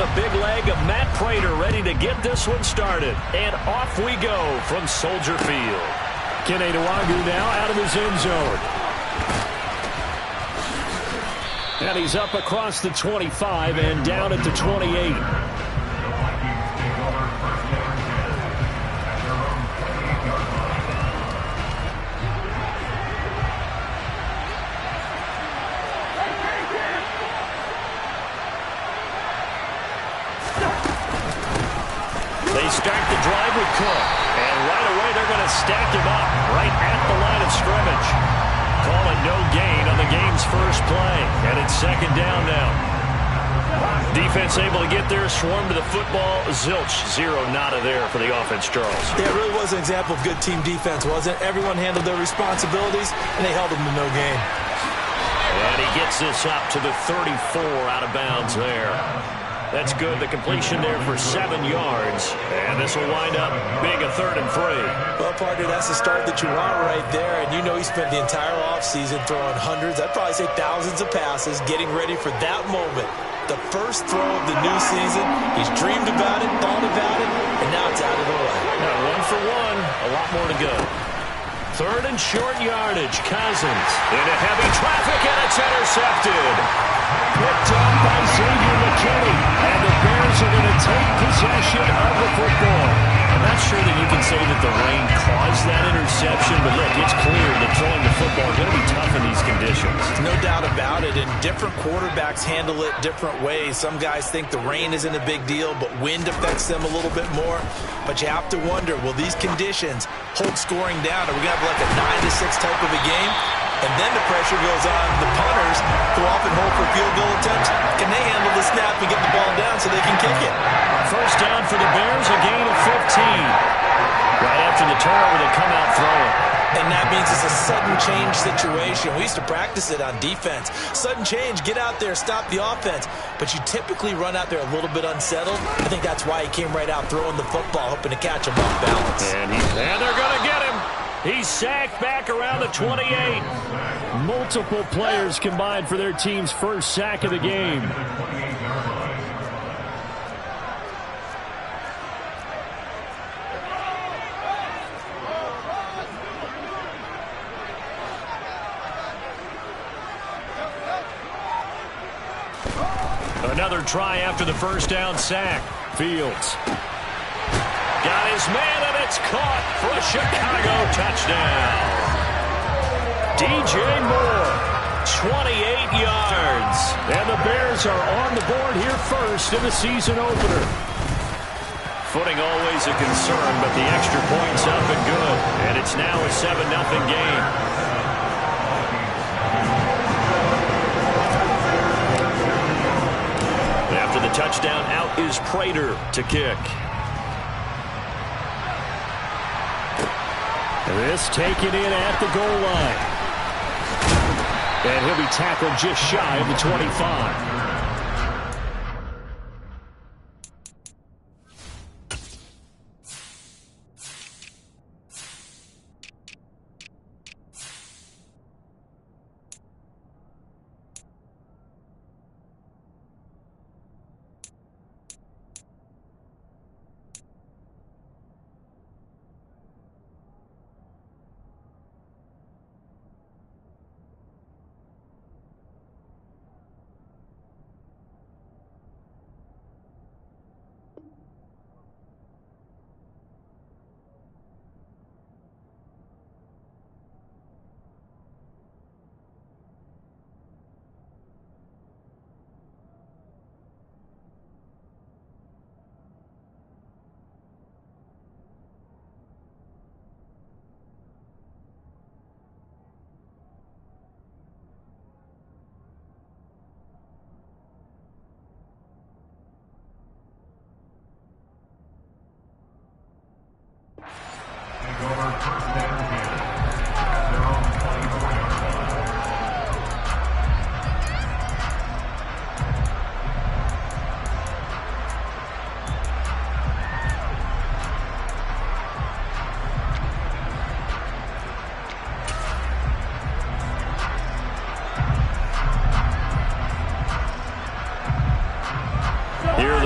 the big leg of Matt Prater ready to get this one started. And off we go from Soldier Field. Kene Nwangwu now out of his end zone. And he's up across the 25 and down at the 28. They start the drive with Cook. And right away they're going to stack him up right at the line of scrimmage. Call it no gain on the game's first play. And it's second down now. Defense able to get there, swarm to the football. Zilch, zero nada there for the offense, Charles. Yeah, it really was an example of good team defense, wasn't it? Everyone handled their responsibilities, and they held them to no gain. And he gets this up to the 34 out of bounds there. That's good. The completion there for 7 yards. And this will wind up being a 3rd and 3. Well, partner, that's the start that you want right there. And you know he spent the entire offseason throwing hundreds, I'd probably say thousands of passes, getting ready for that moment. The first throw of the new season. He's dreamed about it, thought about it, and now it's out of the way. Now 1 for 1. A lot more to go. 3rd and short yardage. Cousins into heavy traffic, and it's intercepted. Picked up by Xavier McKinney. And the Bears are going to take possession of the football. I'm not sure that you can say that the rain caused that interception, but look, it's clear that throwing the football is going to be tough in these conditions. No doubt about it, and different quarterbacks handle it different ways. Some guys think the rain isn't a big deal, but wind affects them a little bit more. But you have to wonder, will these conditions hold scoring down? Are we going to have like a 9-6 type of a game? And then the pressure goes on the punters who often hold for field goal attempts. Can they handle the snap and get the ball down so they can kick it? First down for the Bears, a gain of 15. Right after the turnover, they come out throwing. And that means it's a sudden change situation. We used to practice it on defense. Sudden change, get out there, stop the offense. But you typically run out there a little bit unsettled. I think that's why he came right out throwing the football, hoping to catch him off balance. And they're going to get him. He's sacked back around the 28. Multiple players combined for their team's first sack of the game. Another try after the first down sack. Fields got his man, and it's caught for a Chicago touchdown. DJ Moore, 28 yards. And the Bears are on the board here first in the season opener. Footing always a concern, but the extra point's up and good. And it's now a 7-0 game. After the touchdown, out is Prater to kick. This taken in at the goal line. And he'll be tackled just shy of the 25.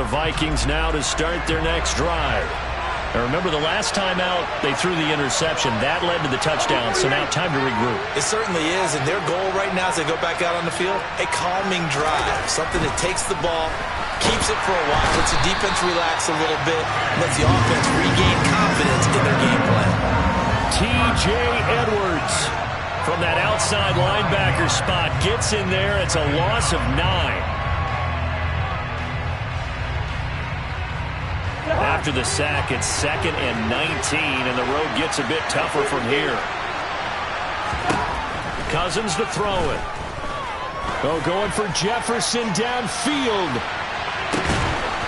the Vikings now to start their next drive. Now remember, the last time out, they threw the interception. That led to the touchdown, so now time to regroup. It certainly is, and their goal right now as they go back out on the field, a calming drive, something that takes the ball, keeps it for a while, lets the defense relax a little bit, lets the offense regain confidence in their game plan. T.J. Edwards from that outside linebacker spot gets in there. It's a loss of 9. After the sack, it's 2nd and 19, and the road gets a bit tougher from here. Cousins to throw it. Oh, going for Jefferson downfield.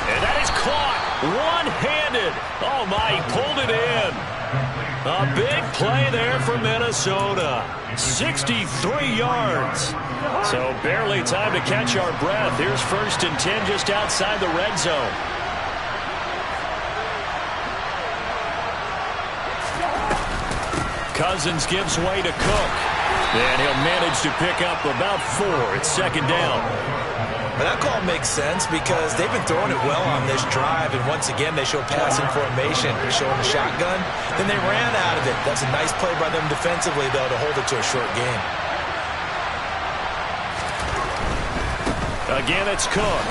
And that is caught one-handed. Oh, my, he pulled it in. A big play there for Minnesota. 63 yards. So barely time to catch our breath. Here's 1st and 10 just outside the red zone. Cousins gives way to Cook. And he'll manage to pick up about 4. It's 2nd down. But that call makes sense because they've been throwing it well on this drive. And once again, they show passing formation, showing the shotgun. Then they ran out of it. That's a nice play by them defensively, though, to hold it to a short game. Again, it's Cook.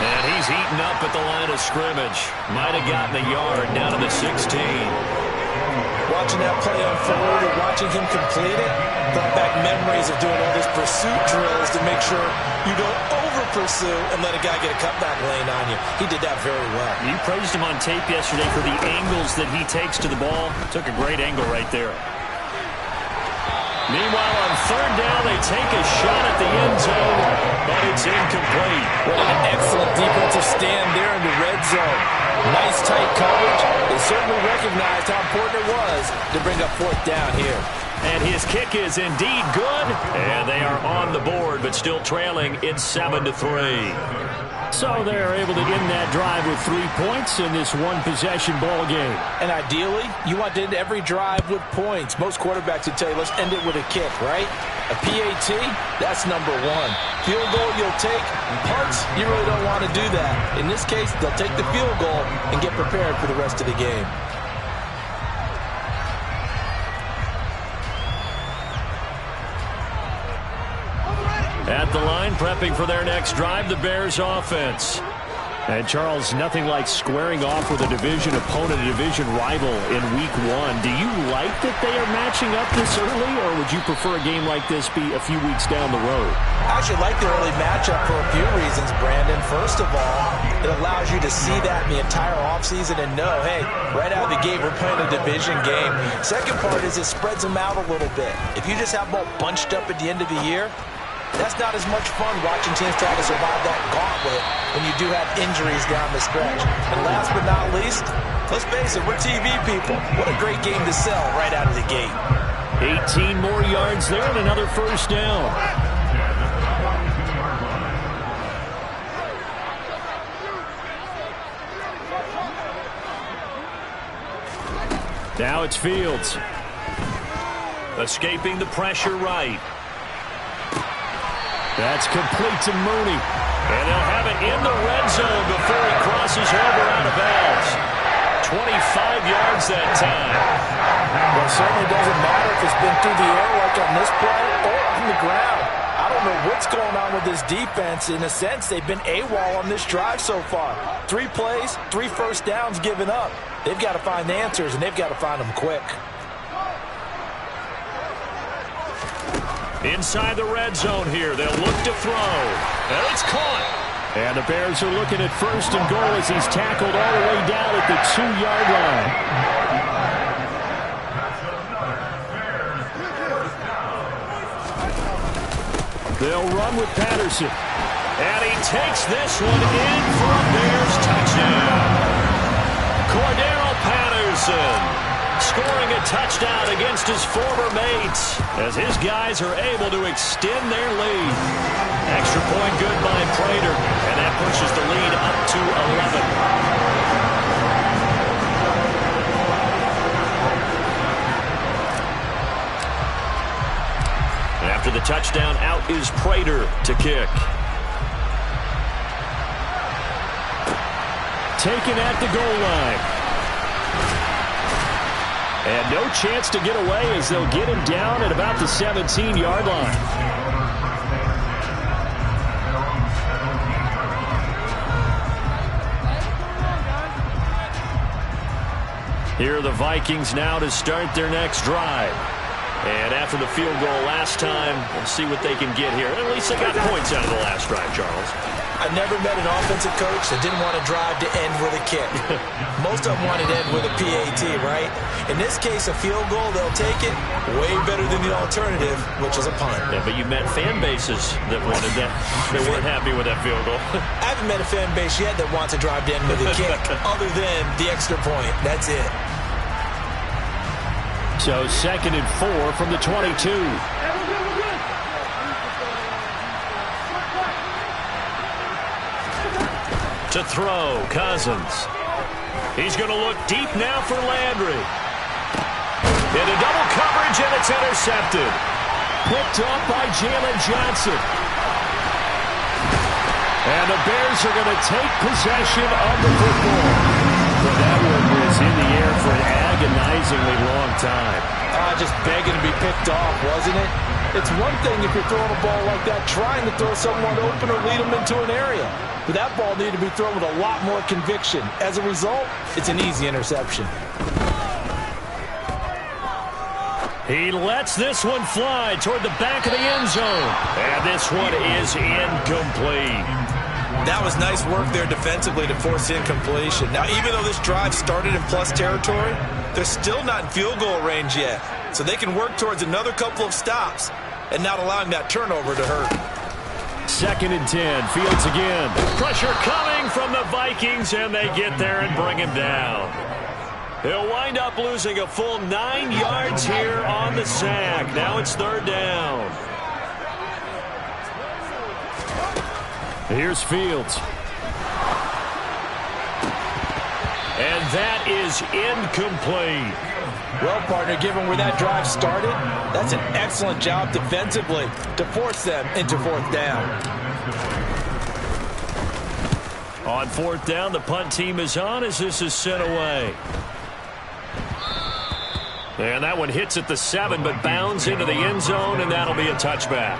And he's eaten up at the line of scrimmage. Might have gotten a yard down to the 16. Watching that play unfold and watching him complete it brought back memories of doing all these pursuit drills to make sure you don't over-pursue and let a guy get a cutback lane on you. He did that very well. You praised him on tape yesterday for the angles that he takes to the ball. Took a great angle right there. Meanwhile, on 3rd down, they take a shot at the end zone, but it's incomplete. What an excellent defensive stand there in the red zone. Nice tight coverage. They certainly recognized how important it was to bring up 4th down here. And his kick is indeed good. And they are on the board, but still trailing in 7-3. So they're able to end that drive with 3 points in this one-possession ball game. And ideally, you want to end every drive with points. Most quarterbacks would tell you, let's end it with a kick, right? A PAT, that's number 1. Field goal you'll take. Punts, you really don't want to do that. In this case, they'll take the field goal and get prepared for the rest of the game. At the line, prepping for their next drive, the Bears offense. And, Charles, nothing like squaring off with a division opponent, a division rival in Week 1. Do you like that they are matching up this early, or would you prefer a game like this be a few weeks down the road? I actually like the early matchup for a few reasons, Brandon. First of all, it allows you to see that in the entire offseason and know, hey, right out of the gate, we're playing a division game. Second part is it spreads them out a little bit. If you just have them all bunched up at the end of the year, that's not as much fun watching teams try to survive that gauntlet when you do have injuries down the stretch. And last but not least, let's face it, we're TV people. What a great game to sell right out of the gate. 18 more yards there and another 1st down. Now it's Fields. Escaping the pressure right. That's complete to Mooney. And they'll have it in the red zone before he crosses over out of bounds. 25 yards that time. Well, it certainly doesn't matter if it's been through the air like on this play or on the ground. I don't know what's going on with this defense. In a sense, they've been AWOL on this drive so far. 3 plays, 3 first downs given up. They've got to find the answers, and they've got to find them quick. Inside the red zone here, they'll look to throw. And it's caught. And the Bears are looking at 1st and goal as he's tackled all the way down at the 2-yard line. They'll run with Patterson. And he takes this one in for a Bears touchdown. Cordero Patterson scoring a touchdown against his former mates as his guys are able to extend their lead. Extra point good by Prater, and that pushes the lead up to 11. After the touchdown, out is Prater to kick. taken at the goal line. And no chance to get away as they'll get him down at about the 17-yard line. Here are the Vikings now to start their next drive. And after the field goal last time, we'll see what they can get here. At least they got points out of the last drive, Charles. I never met an offensive coach that didn't want to drive to end with a kick. Most of them wanted to end with a PAT, right? In this case, a field goal, they'll take it. Way better than the alternative, which is a punt. Yeah, but you met fan bases that wanted that. They weren't happy with that field goal. I haven't met a fan base yet that wants to drive to end with a kick other than the extra point. That's it. So 2nd and 4 from the 22. To throw, Cousins. He's going to look deep now for Landry. Into double coverage, and it's intercepted. Picked up by Jalen Johnson. And the Bears are going to take possession of the football. But that one was in the air for an agonizingly long time. Just begging to be picked off, wasn't it? It's one thing if you're throwing a ball like that, trying to throw someone open or lead them into an area. But that ball needed to be thrown with a lot more conviction. As a result, it's an easy interception. He lets this one fly toward the back of the end zone. And this one is incomplete. That was nice work there defensively to force incompletion. Now, even though this drive started in plus territory, they're still not in field goal range yet. So they can work towards another couple of stops and not allowing that turnover to hurt. 2nd and 10. Fields again. Pressure coming from the Vikings, and they get there and bring him down. He'll wind up losing a full 9 yards here on the sack. Now it's 3rd down. Here's Fields. And that is incomplete. Well, partner, given where that drive started, that's an excellent job defensively to force them into 4th down. On 4th down, the punt team is on as this is sent away. And that one hits at the 7, but bounds into the end zone, and that'll be a touchback.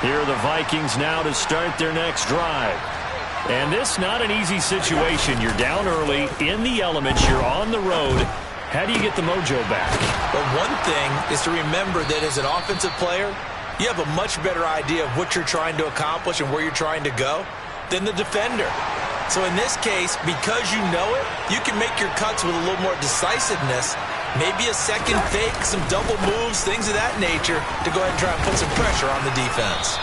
Here are the Vikings now to start their next drive. And this not an easy situation. You're down early, in the elements, you're on the road. How do you get the mojo back? Well, one thing is to remember that as an offensive player, you have a much better idea of what you're trying to accomplish and where you're trying to go than the defender. So in this case, because you know it, you can make your cuts with a little more decisiveness, maybe a second fake, some double moves, things of that nature to go ahead and try and put some pressure on the defense.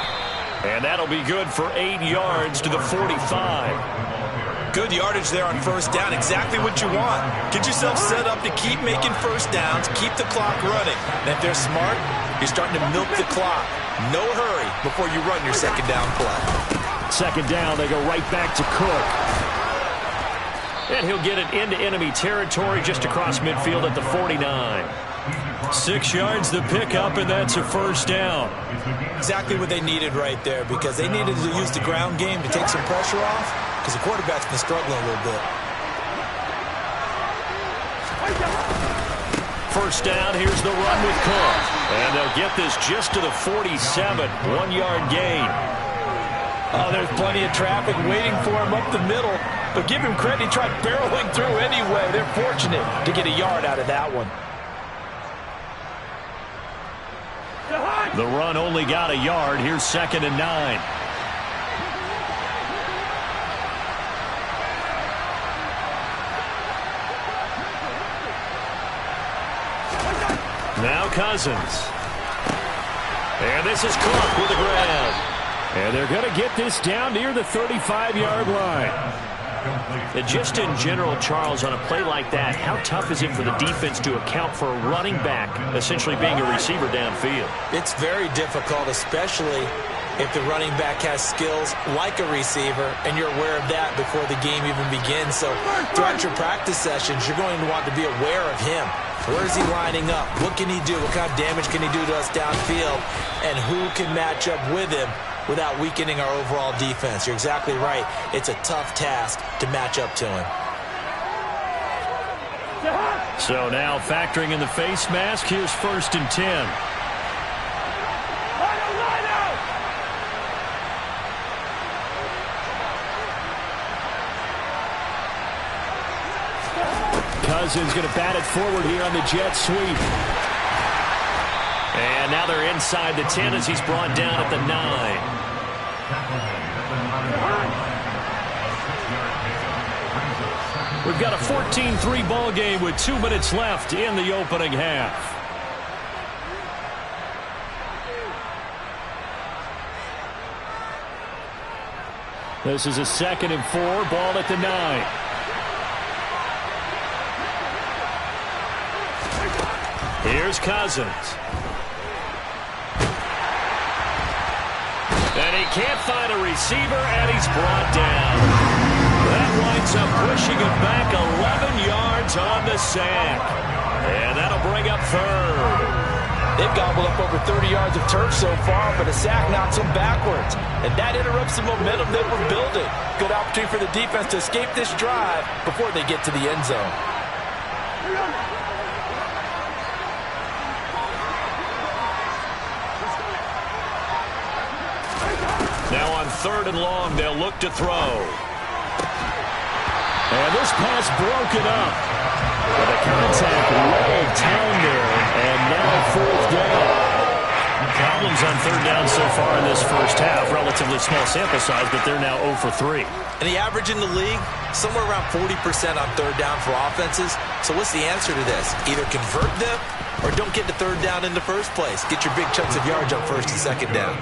And that'll be good for 8 yards to the 45. Good yardage there on 1st down, exactly what you want. Get yourself set up to keep making 1st downs, keep the clock running. And if they're smart, you're starting to milk the clock. No hurry before you run your 2nd down play. 2nd down, they go right back to Cook. And he'll get it into enemy territory just across midfield at the 49. 6 yards the pickup, and that's a 1st down. Exactly what they needed right there, because they needed to use the ground game to take some pressure off, because the quarterback's been struggling a little bit. 1st down, here's the run with Cook. And they'll get this just to the 47, 1-yard gain. Oh, there's plenty of traffic waiting for him up the middle, but give him credit, he tried barreling through anyway. They're fortunate to get a yard out of that one. The run only got a yard. Here's 2nd and 9. Now Cousins. And this is Cook with the grab. And they're going to get this down near the 35-yard line. And just in general, Charles, on a play like that, how tough is it for the defense to account for a running back essentially being a receiver downfield? It's very difficult, especially if the running back has skills like a receiver, and you're aware of that before the game even begins. So throughout your practice sessions, you're going to want to be aware of him. Where is he lining up? What can he do? What kind of damage can he do to us downfield? And who can match up with him without weakening our overall defense. You're exactly right. It's a tough task to match up to him. So now factoring in the face mask, here's 1st and 10. Cousins going to bat it forward here on the jet sweep. And now they're inside the 10 as he's brought down at the 9. We've got a 14-3 ball game with 2 minutes left in the opening half. This is a 2nd and 4, ball at the 9. Here's Cousins. And he can't find a receiver, and he's brought down. That winds up pushing him back 11 yards on the sack. And that'll bring up 3rd. They've gobbled up over 30 yards of turf so far, but a sack knocks them backwards. And that interrupts the momentum they were building. Good opportunity for the defense to escape this drive before they get to the end zone. Now on 3rd and long, they'll look to throw. And this pass broken up. With a contact way down there, and now 4th down. Problems on 3rd down so far in this first half. Relatively small sample size, but they're now 0 for 3. And the average in the league, somewhere around 40% on 3rd down for offenses. So what's the answer to this? Either convert them or don't get to 3rd down in the first place. Get your big chunks of yards on 1st and 2nd down.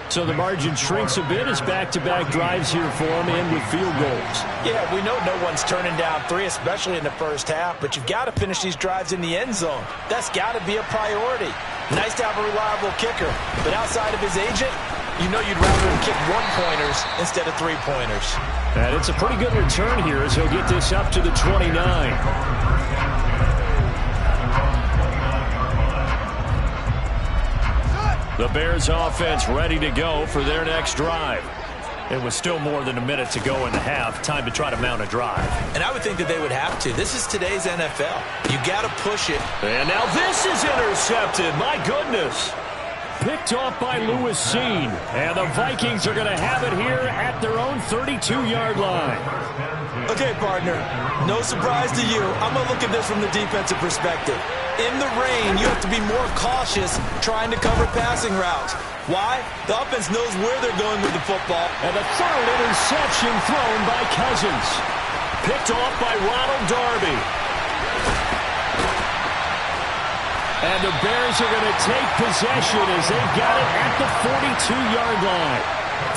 So the margin shrinks a bit as back-to-back drives here for him and with field goals. Yeah, we know no one's turning down 3, especially in the first half, but you've got to finish these drives in the end zone. That's got to be a priority. Nice to have a reliable kicker, but outside of his agent, you know you'd rather him kick 1-pointers instead of 3-pointers. And it's a pretty good return here as he'll get this up to the 29. The Bears offense ready to go for their next drive. It was still more than a minute to go in the half. Time to try to mount a drive. And I would think that they would have to. This is today's NFL. You got to push it. And now this is intercepted. My goodness. Picked off by Lewis Seen. And the Vikings are going to have it here at their own 32-yard line. Okay, partner. No surprise to you. I'm going to look at this from the defensive perspective. In the rain, you have to be more cautious trying to cover passing routes. Why? The offense knows where they're going with the football. And the 3rd interception thrown by Cousins. Picked off by Ronald Darby. And the Bears are going to take possession as they've got it at the 42-yard line.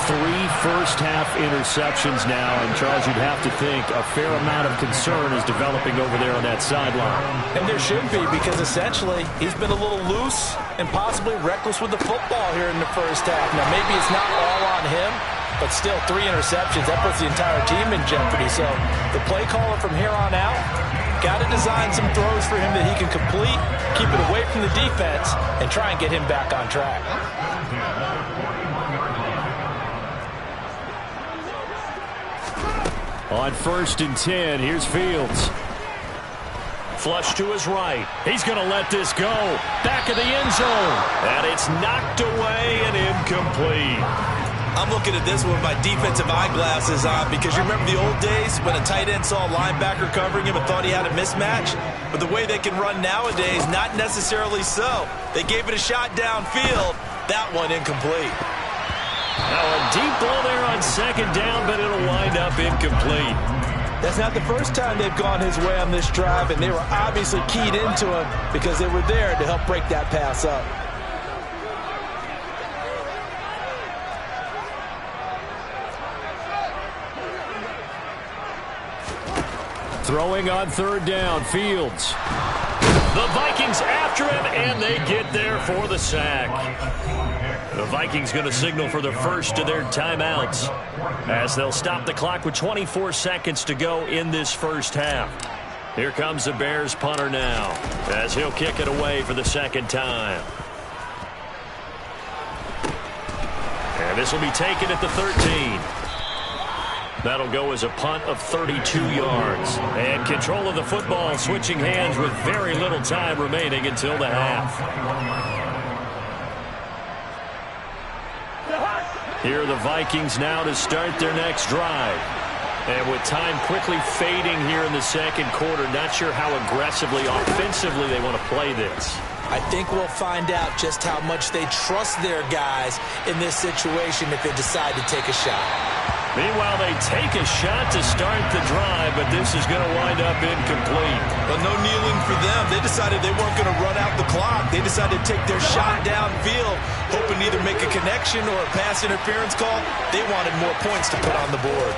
3 first-half interceptions now, and Charles, you'd have to think a fair amount of concern is developing over there on that sideline. And there should be, because essentially he's been a little loose and possibly reckless with the football here in the first half. Now, maybe it's not all on him, but still 3 interceptions. That puts the entire team in jeopardy. So the play caller from here on out got to design some throws for him that he can complete, keep it away from the defense, and try and get him back on track. On 1st and 10, here's Fields. Flush to his right. He's going to let this go. Back of the end zone. And it's knocked away and incomplete. I'm looking at this with my defensive eyeglasses on because you remember the old days when a tight end saw a linebacker covering him and thought he had a mismatch? But the way they can run nowadays, not necessarily so. They gave it a shot downfield. That one incomplete. Now a deep ball there on 2nd down, but it'll wind up incomplete. That's not the first time they've gone his way on this drive, and they were obviously keyed into him because they were there to help break that pass up. Throwing on 3rd down, Fields. The Vikings after him, and they get there for the sack. The Vikings going to signal for the first of their timeouts as they'll stop the clock with 24 seconds to go in this first half. Here comes the Bears punter now as he'll kick it away for the 2nd time. And this will be taken at the 13. That'll go as a punt of 32 yards. And control of the football switching hands with very little time remaining until the half. Here are the Vikings now to start their next drive. And with time quickly fading here in the second quarter, not sure how aggressively, offensively they want to play this. I think we'll find out just how much they trust their guys in this situation if they decide to take a shot. Meanwhile, they take a shot to start the drive, but this is going to wind up incomplete. But no kneeling for them. They decided they weren't going to run out the clock. They decided to take their shot downfield, hoping to either make a connection or a pass interference call. They wanted more points to put on the board.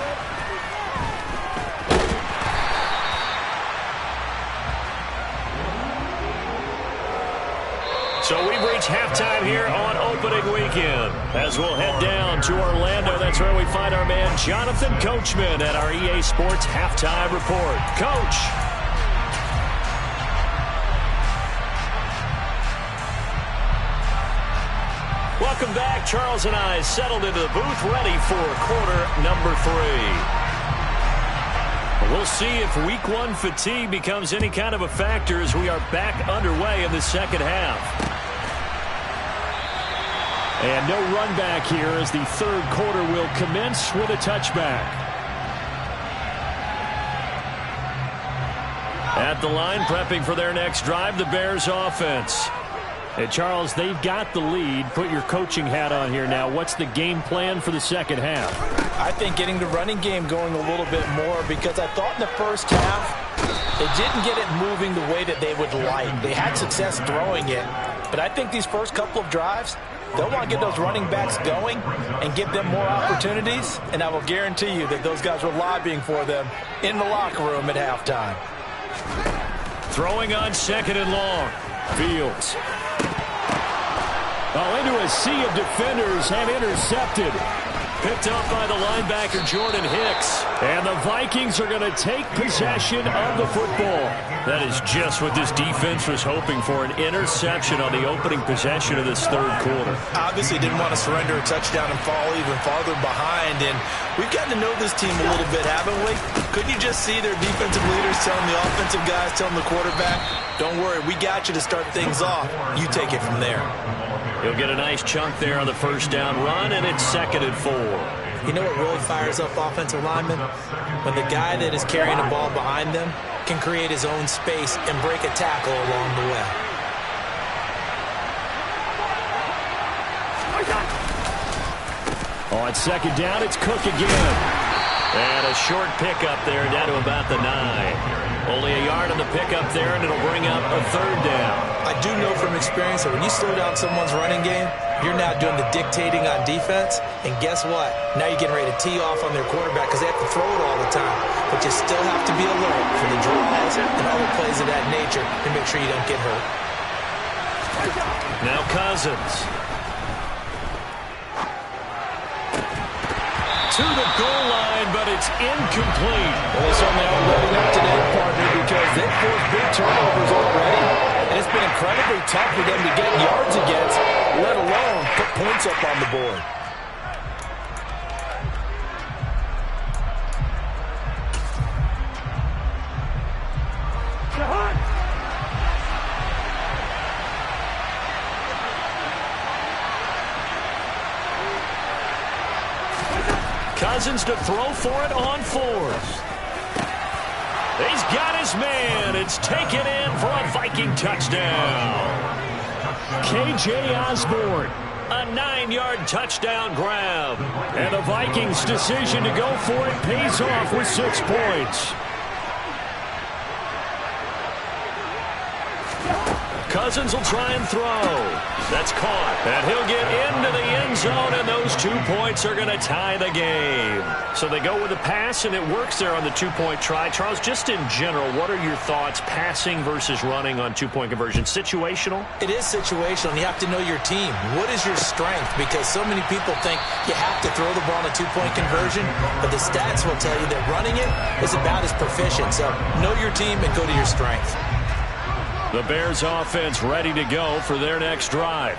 So we've reached halftime here on opening weekend. As we'll head down to Orlando, that's where we find our man Jonathan Coachman at our EA Sports Halftime Report. Coach. Welcome back. Charles and I settled into the booth ready for quarter number 3. We'll see if week 1 fatigue becomes any kind of a factor as we are back underway in the second half. And no run back here as the third quarter will commence with a touchback. At the line, prepping for their next drive, the Bears offense. And Charles, they've got the lead. Put your coaching hat on here now. What's the game plan for the second half? I think getting the running game going a little bit more, because I thought in the first half they didn't get it moving the way that they would like. They had success throwing it, but I think these first couple of drives, they'll want to get those running backs going and give them more opportunities, and I will guarantee you that those guys were lobbying for them in the locker room at halftime. Throwing on second and long. Fields. Into a sea of defenders and intercepted. Picked up by the linebacker, Jordan Hicks. And the Vikings are going to take possession of the football. That is just what this defense was hoping for, an interception on the opening possession of this third quarter. Obviously didn't want to surrender a touchdown and fall even farther behind. And we've gotten to know this team a little bit, haven't we? Couldn't you just see their defensive leaders telling the offensive guys, telling the quarterback, don't worry, we got you to start things off. You take it from there. He'll get a nice chunk there on the first down run, and it's 2nd and 4. You know what really fires up offensive linemen? When the guy that is carrying the ball behind them can create his own space and break a tackle along the way. On second down, it's Cook again. And a short pickup there down to about the 9. Only a yard on the pickup there, and it'll bring up a third down. I do know from experience that when you slow down someone's running game, you're now doing the dictating on defense. And guess what? Now you're getting ready to tee off on their quarterback because they have to throw it all the time. But you still have to be alert for the draws and other plays of that nature to make sure you don't get hurt. Now Cousins. To the goal line, but it's incomplete. Well, they certainly aren't letting up today, partner, because they've forced big turnovers already. And it's been incredibly tough for them to get yards against, let alone put points up on the board. Cousins to throw for it on 4th. He's got his man. It's taken in for a Viking touchdown. K.J. Osborne, a 9-yard touchdown grab. And the Vikings' decision to go for it pays off with 6 points. Cousins will try and throw. That's caught. And he'll get into the end zone, and those 2 points are going to tie the game. So they go with a pass, and it works there on the 2-point try. Charles, just in general, what are your thoughts passing versus running on 2-point conversion? Situational? It is situational, and you have to know your team. What is your strength? Because so many people think you have to throw the ball on a 2-point conversion, but the stats will tell you that running it is about as proficient. So know your team and go to your strength. The Bears offense ready to go for their next drive.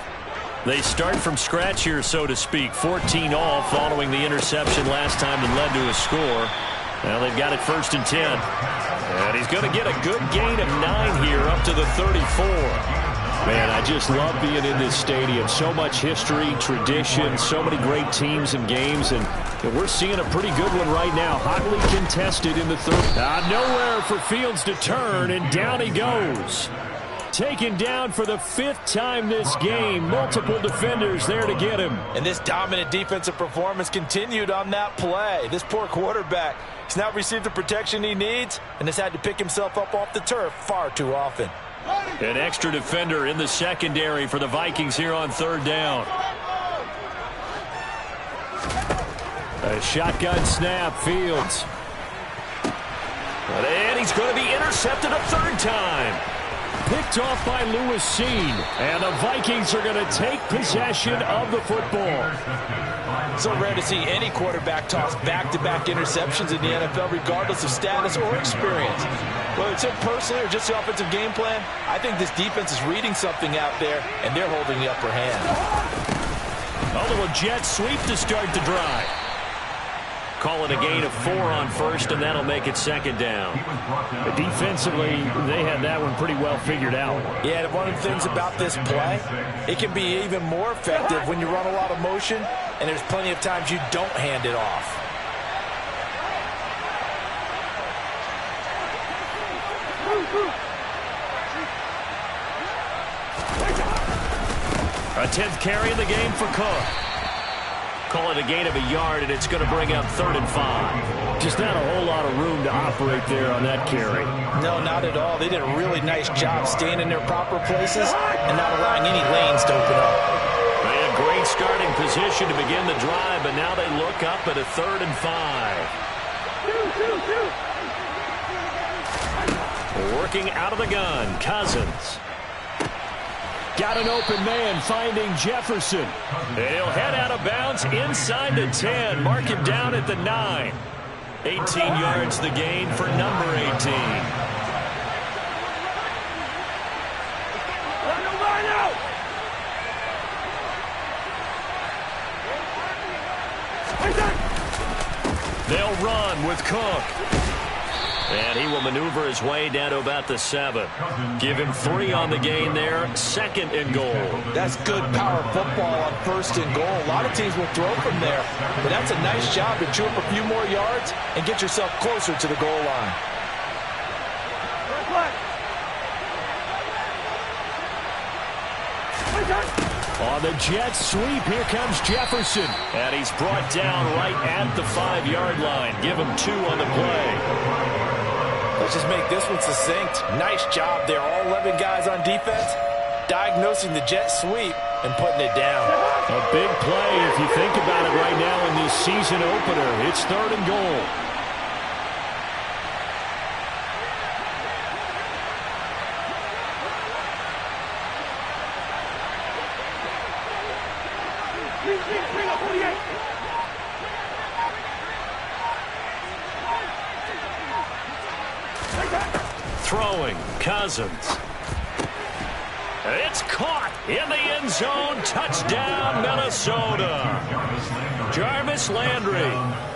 They start from scratch here, so to speak. 14 all following the interception last time that led to a score. Now they've got it 1st and 10. And he's going to get a good gain of 9 here up to the 34. Man, I just love being in this stadium. So much history, tradition, so many great teams and games. And we're seeing a pretty good one right now. Hotly contested in the third. Nowhere for Fields to turn, and down he goes. Taken down for the 5th time this game. Multiple defenders there to get him. And this dominant defensive performance continued on that play. This poor quarterback has not received the protection he needs and has had to pick himself up off the turf far too often. An extra defender in the secondary for the Vikings here on 3rd down. A shotgun snap, Fields. And he's going to be intercepted a 3rd time. Picked off by Lewis Seen. And the Vikings are going to take possession of the football. So rare to see any quarterback toss back-to-back interceptions in the NFL, regardless of status or experience. Whether it's him personally or just the offensive game plan, I think this defense is reading something out there, and they're holding the upper hand. A little jet sweep to start the drive. Call it a gain of 4 on 1st, and that'll make it 2nd down. Defensively, they had that one pretty well figured out. Yeah, and one of the things about this play, it can be even more effective when you run a lot of motion, and there's plenty of times you don't hand it off. A 10th carry in the game for Cook. Call it a gain of a yard, and it's going to bring up 3rd and 5. Just not a whole lot of room to operate there on that carry. No, not at all. They did a really nice job staying in their proper places and not allowing any lanes to open up. They had great starting position to begin the drive, but now they look up at a 3rd and 5. Working out of the gun, Cousins. Got an open man finding Jefferson. He'll head out of bounds inside the 10. Mark him down at the 9. 18 yards the gain for number 18. They'll run with Cook. And he will maneuver his way down to about the 7. Give him 3 on the gain there. 2nd and goal. That's good power football on 1st and goal. A lot of teams will throw from there. But that's a nice job to chew up a few more yards and get yourself closer to the goal line. On the jet sweep, here comes Jefferson. And he's brought down right at the 5-yard line. Give him 2 on the play. Let's just make this one succinct. Nice job there. All 11 guys on defense diagnosing the jet sweep and putting it down. A big play if you think about it right now in this season opener. It's 3rd and goal. Throwing, Cousins. It's caught in the end zone. Touchdown, Minnesota. Jarvis Landry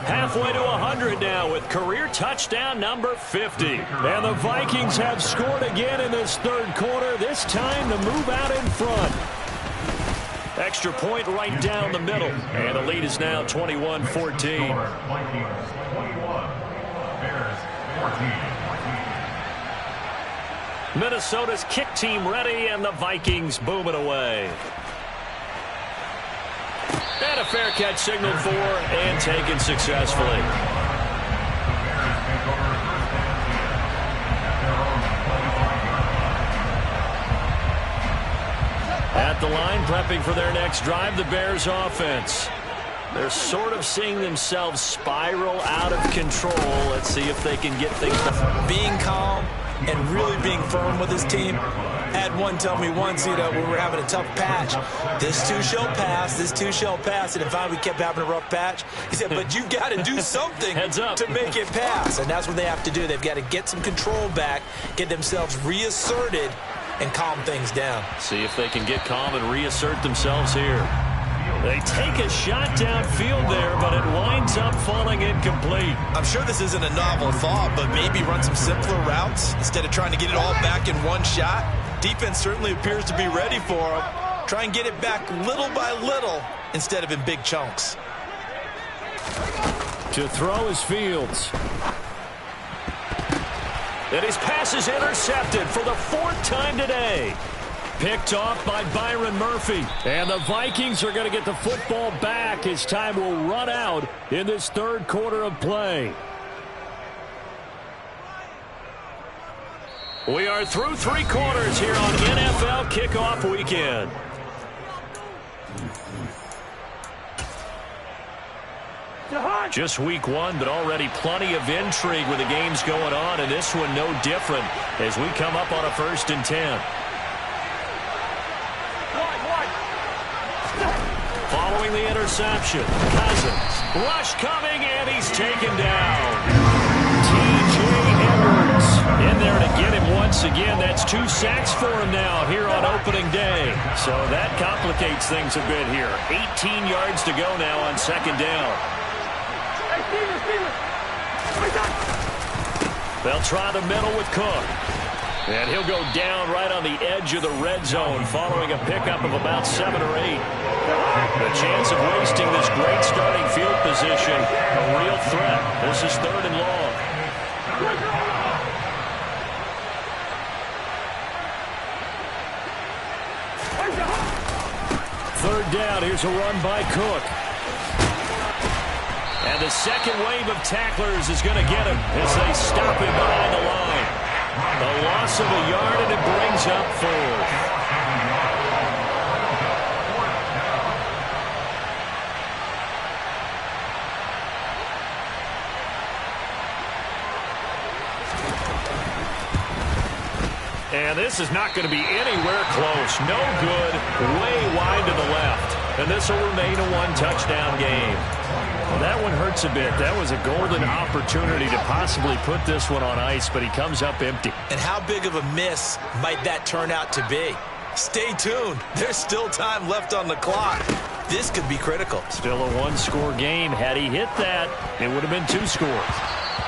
halfway to 100 now with career touchdown number 50. And the Vikings have scored again in this 3rd quarter, this time to move out in front. Extra point right down the middle. And the lead is now 21-14. Minnesota's kick team ready, and the Vikings booming away. And a fair catch signaled for and taken successfully. At the line, prepping for their next drive, the Bears offense. They're sort of seeing themselves spiral out of control. Let's see if they can get things done. Being calm and really being firm with his team. Had one tell me once, when we were having a tough patch, this too shall pass, this too shall pass. And if we kept having a rough patch, he said, but you got to do something to make it pass. And that's what they have to do. They've got to get some control back, get themselves reasserted, and calm things down. See if they can get calm and reassert themselves here. They take a shot downfield there, but it winds up falling incomplete. I'm sure this isn't a novel thought, but maybe run some simpler routes instead of trying to get it all back in one shot. Defense certainly appears to be ready for them. Try and get it back little by little instead of in big chunks. To throw is Fields. And his pass is intercepted for the 4th time today. Picked off by Byron Murphy. And the Vikings are going to get the football back as time will run out in this 3rd quarter of play. We are through 3 quarters here on NFL Kickoff Weekend. Just week 1, but already plenty of intrigue with the games going on, and this one no different as we come up on a 1st and 10. Following the interception, Cousins. Rush coming, and he's taken down. T.J. Edwards in there to get him once again. That's 2 sacks for him now here on opening day. So that complicates things a bit here. 18 yards to go now on 2nd down. They'll try the middle with Cook. And he'll go down right on the edge of the red zone following a pickup of about 7 or 8. The chance of wasting this great starting field position, a real threat. This is 3rd and long. 3rd down, here's a run by Cook. And the second wave of tacklers is going to get him as they stop him behind the line. A loss of a yard, and it brings up 4th. And this is not going to be anywhere close. No good. Way wide to the left. And this will remain a 1-touchdown game. Well, that one hurts a bit. That was a golden opportunity to possibly put this one on ice, but he comes up empty. And how big of a miss might that turn out to be? Stay tuned. There's still time left on the clock. This could be critical. Still a 1-score game. Had he hit that, it would have been 2 scores.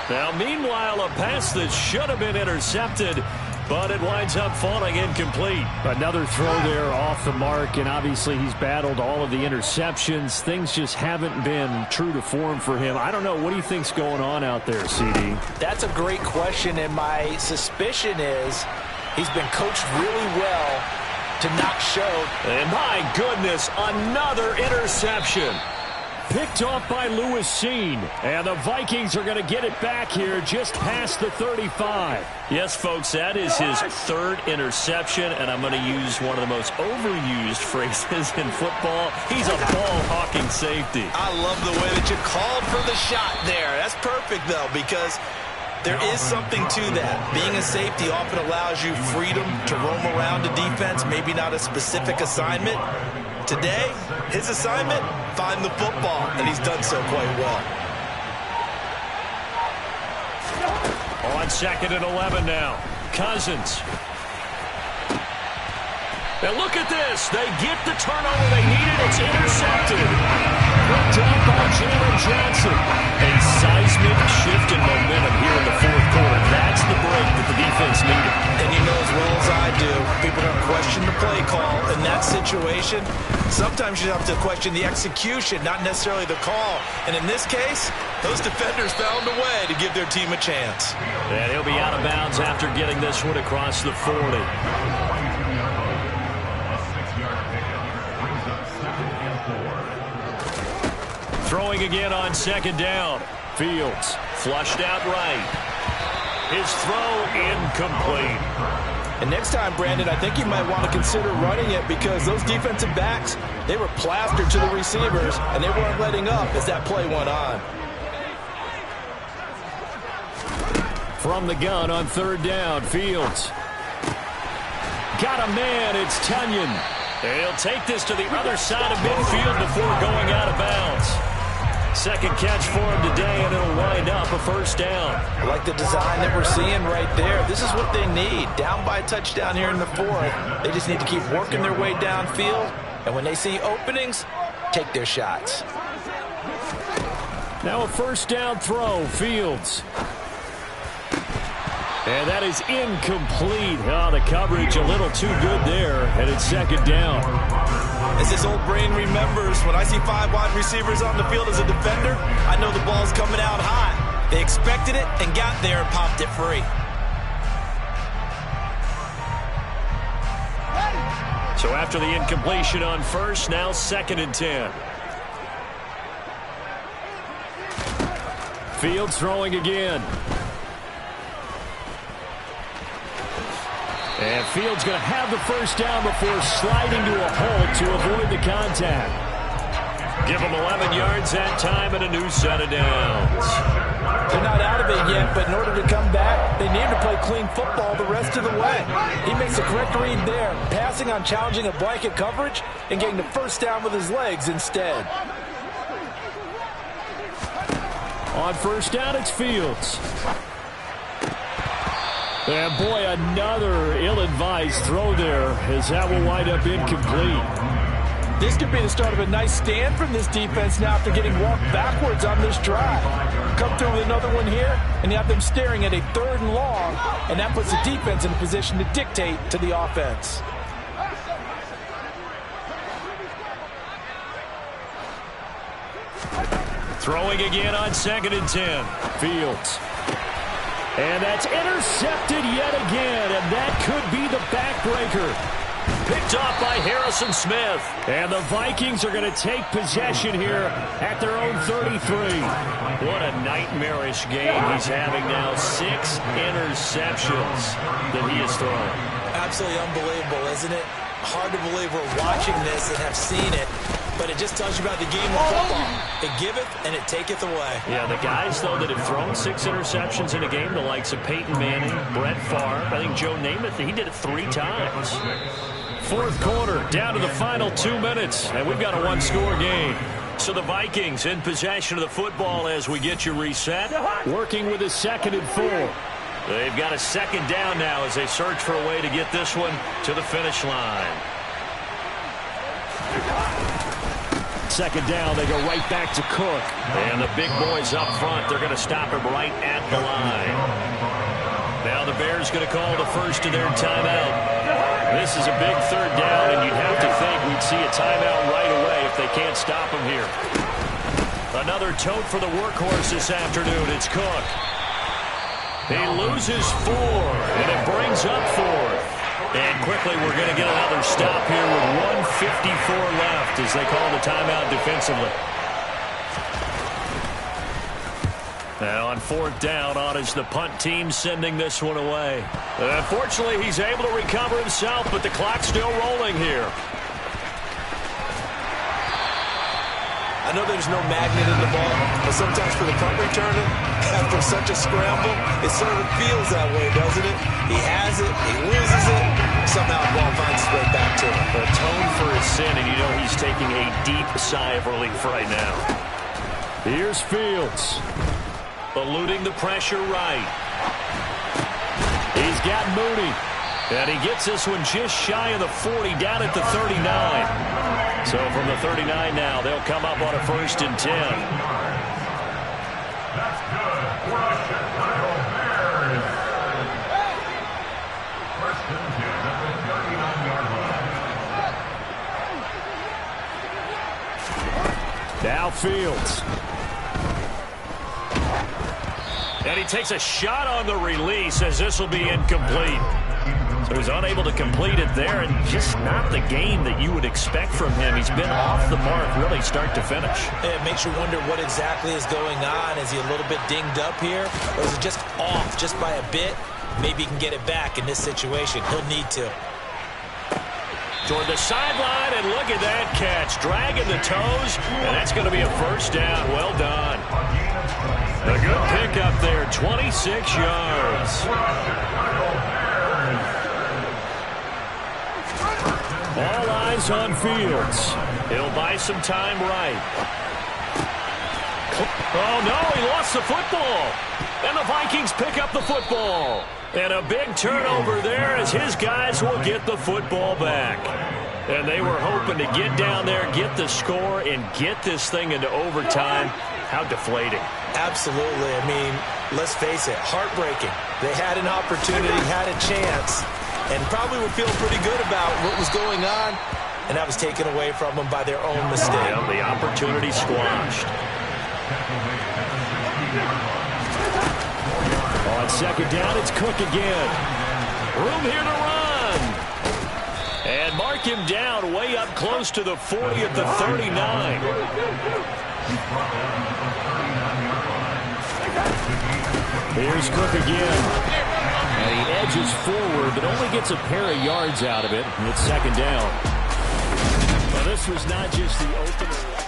Now, meanwhile, a pass that should have been intercepted, but it winds up falling incomplete. Another throw there off the mark, and obviously he's battled all of the interceptions. Things just haven't been true to form for him. I don't know. What do you think's going on out there, CD? That's a great question, and my suspicion is he's been coached really well to not show. And my goodness, another interception. Picked off by Lewis Seen. And the Vikings are going to get it back here just past the 35. Yes, folks, that is his 3rd interception, and I'm going to use one of the most overused phrases in football. He's a ball-hawking safety. I love the way that you called for the shot there. That's perfect, though, because there is something to that. Being a safety often allows you freedom to roam around the defense, maybe not a specific assignment. Today, his assignment, find the football, and he's done so quite well. On 2nd and 11 now, Cousins. And look at this. They get the turnover they needed. It's intercepted. Picked up by Jalen Johnson. A seismic shift in momentum here in the 4th quarter. That's the break that the defense needed. And you know as well as I do, people are going to question the play call in that situation. Sometimes you have to question the execution, not necessarily the call. And in this case, those defenders found a way to give their team a chance. And he'll be out of bounds after getting this one across the 40. Throwing again on 2nd down. Fields flushed out right. His throw incomplete. And next time, Brandon, I think you might want to consider running it because those defensive backs, they were plastered to the receivers, and they weren't letting up as that play went on. From the gun on 3rd down, Fields. Got a man, it's Tunyon. He'll take this to the other side of midfield before going out of bounds. Second catch for him today, and it'll wind up a first down. I like the design that we're seeing right there. This is what they need. Down by a touchdown here in the fourth. They just need to keep working their way downfield. And when they see openings, take their shots. Now a first down throw, Fields. And that is incomplete. Oh, the coverage a little too good there, and it's second down. As this old brain remembers, when I see 5 wide receivers on the field as a defender, I know the ball's coming out hot. They expected it and got there and popped it free. So after the incompletion on first, now 2nd and 10. Fields throwing again. And Fields going to have the first down before sliding to a halt to avoid the contact. Give him 11 yards that time and a new set of downs. They're not out of it yet, but in order to come back, they need to play clean football the rest of the way. He makes the correct read there, passing on challenging a blanket coverage and getting the first down with his legs instead. On first down, it's Fields. And boy, another ill-advised throw there, as that will wind up incomplete. This could be the start of a nice stand from this defense now after getting walked backwards on this drive. Come through with another one here, and you have them staring at a 3rd and long, and that puts the defense in a position to dictate to the offense. Throwing again on 2nd and 10. Fields. And that's intercepted yet again, and that could be the backbreaker. Picked off by Harrison Smith. And the Vikings are going to take possession here at their own 33. What a nightmarish game he's having now. 6 interceptions that he has thrown. Absolutely unbelievable, isn't it? Hard to believe we're watching this and have seen it. But it just tells you about the game of football. It giveth and it taketh away. Yeah, the guys, though, that have thrown 6 interceptions in a game, the likes of Peyton Manning, Brett Favre, I think Joe Namath, he did it 3 times. 4th quarter, down to the final 2 minutes, and we've got a 1-score game. So the Vikings in possession of the football as we get you reset. Working with a 2nd and 4. They've got a 2nd down now as they search for a way to get this one to the finish line. 2nd down, they go right back to Cook. And the big boys up front, they're going to stop him right at the line. Now the Bears going to call the first of their timeout. This is a big 3rd down, and you'd have to think we'd see a timeout right away if they can't stop him here. Another tote for the workhorse this afternoon. It's Cook. He loses 4, and it brings up 4th. And quickly, we're going to get another stop here with 1:54 left as they call the timeout defensively. Now on 4th down, on is the punt team sending this one away. Unfortunately, he's able to recover himself, but the clock's still rolling here. I know there's no magnet in the ball, but sometimes for the punt returner, after such a scramble, it sort of feels that way, doesn't it? He has it, he loses it, somehow the ball finds its way back to him. Atone for his sin, and you know he's taking a deep sigh of relief right now. Here's Fields. Eluding the pressure right. He's got Mooney. And he gets this one just shy of the 40, down at the 39. So from the 39 now, they'll come up on a 1st and 10. That's good. First and 10 at the 39-yard line. Now Fields. And he takes a shot on the release as this will be incomplete. So he's unable to complete it there, and just not the game that you would expect from him. He's been off the mark really start to finish. It makes you wonder what exactly is going on. Is he a little bit dinged up here, or is it just off just by a bit? Maybe he can get it back in this situation. He'll need to. Toward the sideline, and look at that catch. Dragging the toes, and that's going to be a first down. Well done. A good pickup there, 26 yards. All eyes on Fields. He'll buy some time right. Oh, no, he lost the football. And the Vikings pick up the football. And a big turnover there as his guys will get the football back. And they were hoping to get down there, get the score, and get this thing into overtime. How deflating. Absolutely. I mean, let's face it, heartbreaking. They had an opportunity, had a chance, and probably were feeling pretty good about what was going on, and that was taken away from them by their own mistake. Well, the opportunity squashed. On second down, it's Cook again. Room here to run. And mark him down way up close to the 40 at the 39. Here's Cook again. And he edges forward, but only gets a pair of yards out of it. And it's second down. Well, this was not just the opener.